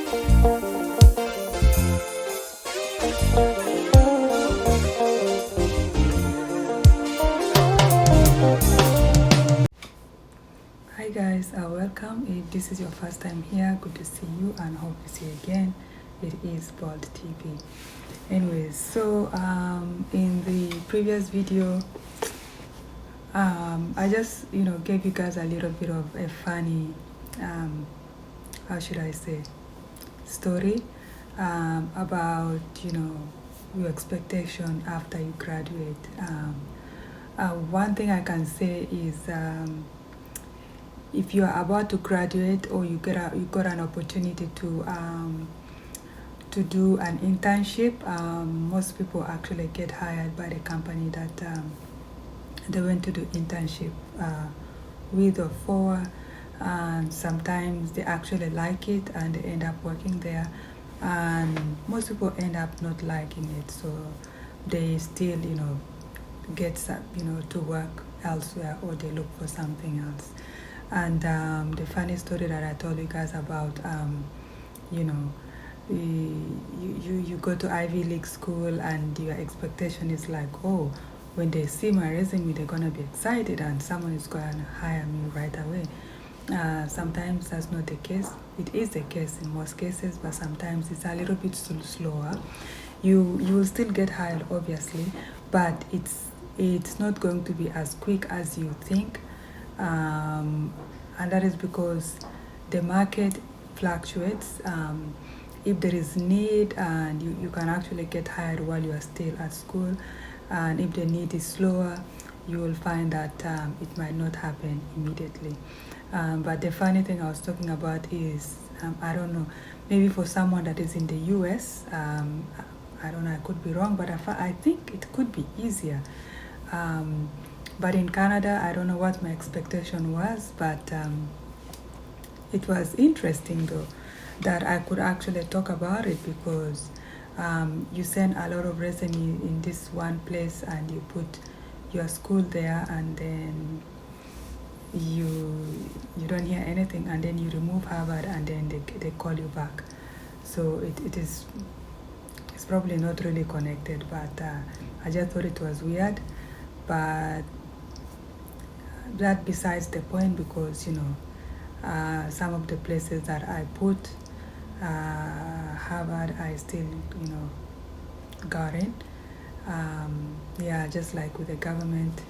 Hi guys, welcome. If this is your first time here, good to see you and hope to see you again. It is Bold TV. Anyways, so in the previous video, I just gave you guys a little bit of a funny, how should I say, story about your expectation after you graduate. One thing I can say is if you are about to graduate or you got an opportunity to do an internship, most people actually get hired by the company that they went to do internship with or for, and sometimes they actually like it and they end up working there, and most people end up not liking it, so they still get to work elsewhere or they look for something else. And the funny story that I told you guys about, you go to Ivy League school and your expectation is like, oh, when they see my resume, they're going to be excited and someone is going to hire me right away. Sometimes that's not the case. It is the case in most cases, but sometimes it's a little bit slower. You will still get hired, obviously, but it's not going to be as quick as you think. And that is because the market fluctuates. If there is need, and you can actually get hired while you are still at school, and if the need is slower, you will find that it might not happen immediately. But the funny thing I was talking about is, I don't know, maybe for someone that is in the US, I don't know, I could be wrong, but I think it could be easier. But in Canada, I don't know what my expectation was, but it was interesting though that I could actually talk about it, because you send a lot of resume in this one place and you put your school there, and then you don't hear anything, and then you remove Harvard and then they call you back. So it's probably not really connected, but I just thought it was weird. But that besides the point, because some of the places that I put Harvard, I still got in. Yeah, just like with the government.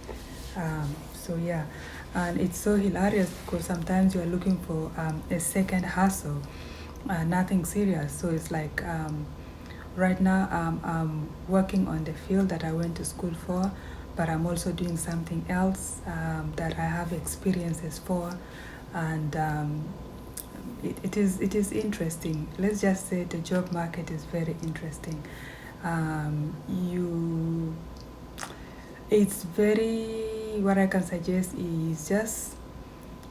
So yeah, and it's so hilarious because sometimes you are looking for a second hustle, nothing serious. So it's like right now I'm working on the field that I went to school for, but I'm also doing something else that I have experiences for, and it is interesting. Let's just say the job market is very interesting. It's very, what I can suggest is just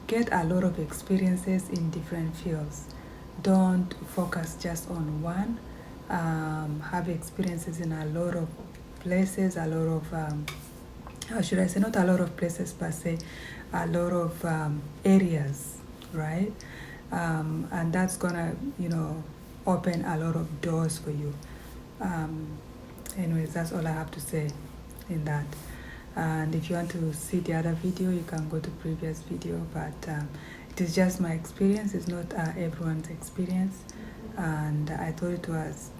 get a lot of experiences in different fields. Don't focus just on one. Have experiences in a lot of places, a lot of how should I say, not a lot of places per se, a lot of areas, right? And that's gonna open a lot of doors for you. Anyways, that's all I have to say in that. And if you want to see the other video, you can go to previous video, but it is just my experience. It's not everyone's experience, and I thought it was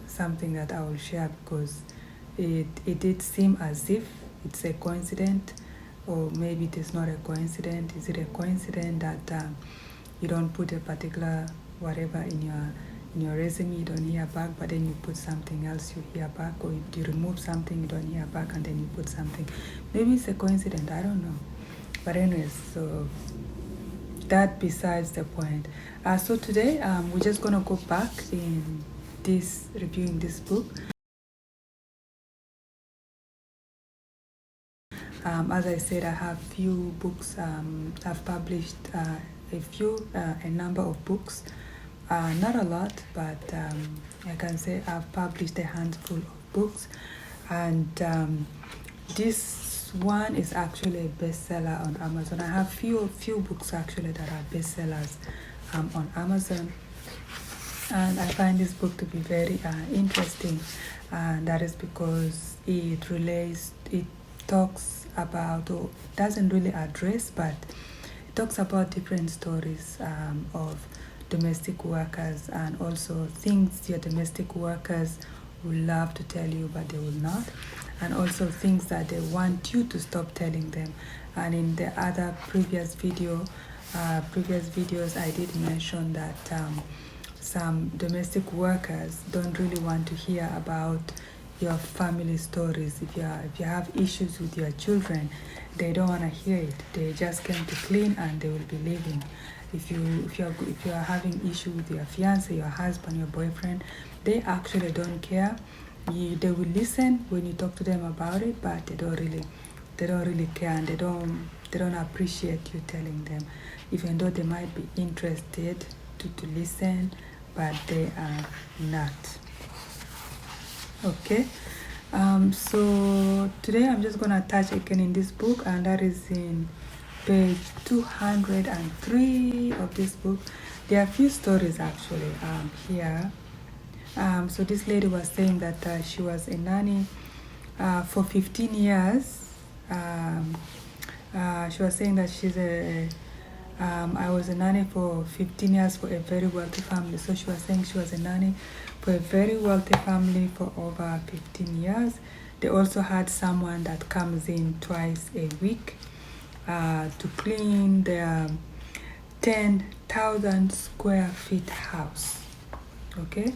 something that I will share, because it did seem as if it's a coincidence, or maybe it is not a coincidence. Is it a coincidence that you don't put a particular whatever in your resume, you don't hear back, but then you put something else, you hear back, or you remove something, you don't hear back, and then you put something? Maybe it's a coincidence, I don't know. But anyways, so that besides the point. So today we're just gonna go back in this reviewing this book. As I said, I have few books. I've published a number of books. Not a lot, but I can say I've published a handful of books, and this one is actually a bestseller on Amazon. I have few books actually that are bestsellers on Amazon, And I find this book to be very interesting, and that is because it talks about, or doesn't really address, but it talks about different stories of domestic workers, and also things your domestic workers will love to tell you but they will not, and also things that they want you to stop telling them. And in the other previous videos I did mention that some domestic workers don't really want to hear about your family stories. If you have issues with your children, they don't want to hear it. They just came to clean and they will be leaving. If you are having issue with your fiance, your husband, your boyfriend, they actually don't care. They will listen when you talk to them about it, but they don't really care, and they don't appreciate you telling them, even though they might be interested to listen, but they are not. Okay, so today I'm just gonna touch again in this book, and that is in page 203 of this book. There are a few stories actually here. So this lady was saying that she was a nanny for 15 years. She was saying that I was a nanny for 15 years for a very wealthy family. So she was saying she was a nanny for a very wealthy family for over 15 years. They also had someone that comes in twice a week to clean their 10,000 square feet house. Okay,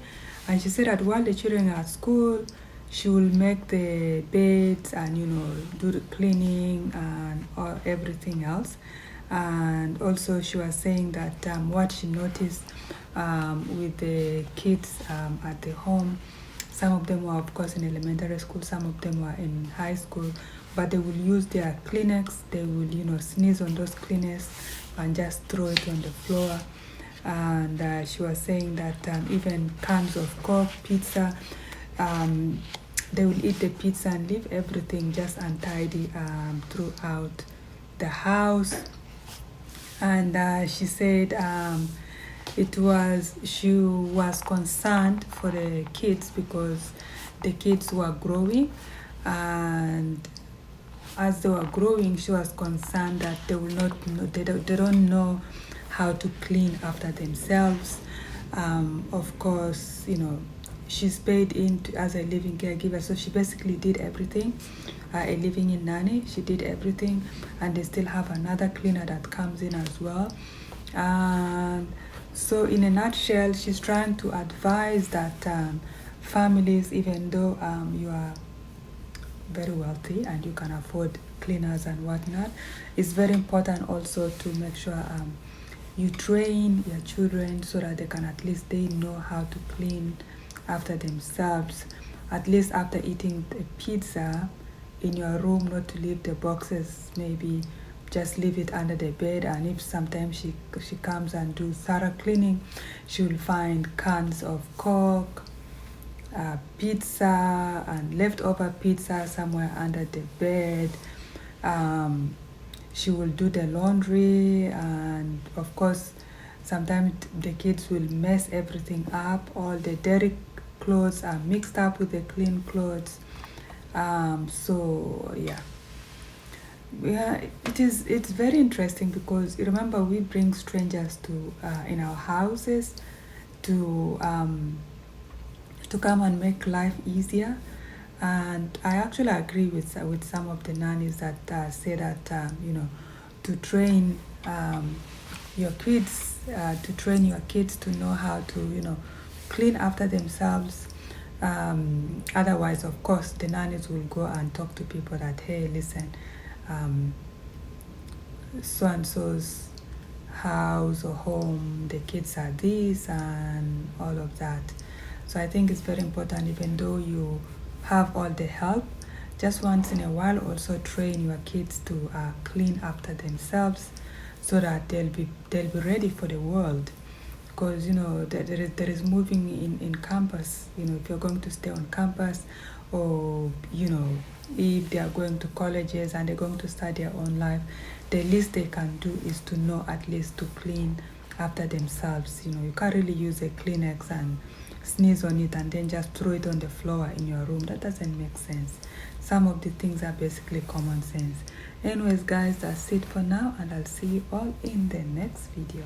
and she said that while the children are at school, she will make the beds and do the cleaning and everything else. And also she was saying that what she noticed with the kids at the home, some of them were of course in elementary school, some of them were in high school, but they will use their Kleenex. They will sneeze on those Kleenex and just throw it on the floor. And she was saying that even cans of Coke, pizza, they will eat the pizza and leave everything just untidy throughout the house. And she said she was concerned for the kids because the kids were growing, and as they were growing, she was concerned that they will not know, they don't know how to clean after themselves. Of course, she's paid in as a living caregiver, so she basically did everything. A living in nanny, she did everything, and they still have another cleaner that comes in as well. So in a nutshell, she's trying to advise that families, even though you are very wealthy and you can afford cleaners and whatnot, it's very important also to make sure you train your children so that they can, at least they know how to clean after themselves. At least after eating the pizza in your room, not to leave the boxes, maybe just leave it under the bed. And if sometimes she comes and do thorough cleaning, she will find cans of Coke, pizza and leftover pizza somewhere under the bed. She will do the laundry, and of course sometimes the kids will mess everything up. All the dirty clothes are mixed up with the clean clothes. So yeah, it's very interesting because remember, we bring strangers to in our houses to come and make life easier. And I actually agree with some of the nannies that say that to train your kids to know how to clean after themselves. Otherwise, of course, the nannies will go and talk to people that, hey, listen, so and so's house or home, the kids are this and all of that. So I think it's very important, even though you have all the help, just once in a while also train your kids to clean after themselves, so that they'll be ready for the world. Because there is moving in campus. If you're going to stay on campus, or if they are going to colleges and they're going to start their own life, the least they can do is to know at least to clean after themselves. You can't really use a Kleenex and sneeze on it and then just throw it on the floor in your room. That doesn't make sense. Some of the things are basically common sense. Anyways guys, that's it for now, and I'll see you all in the next video.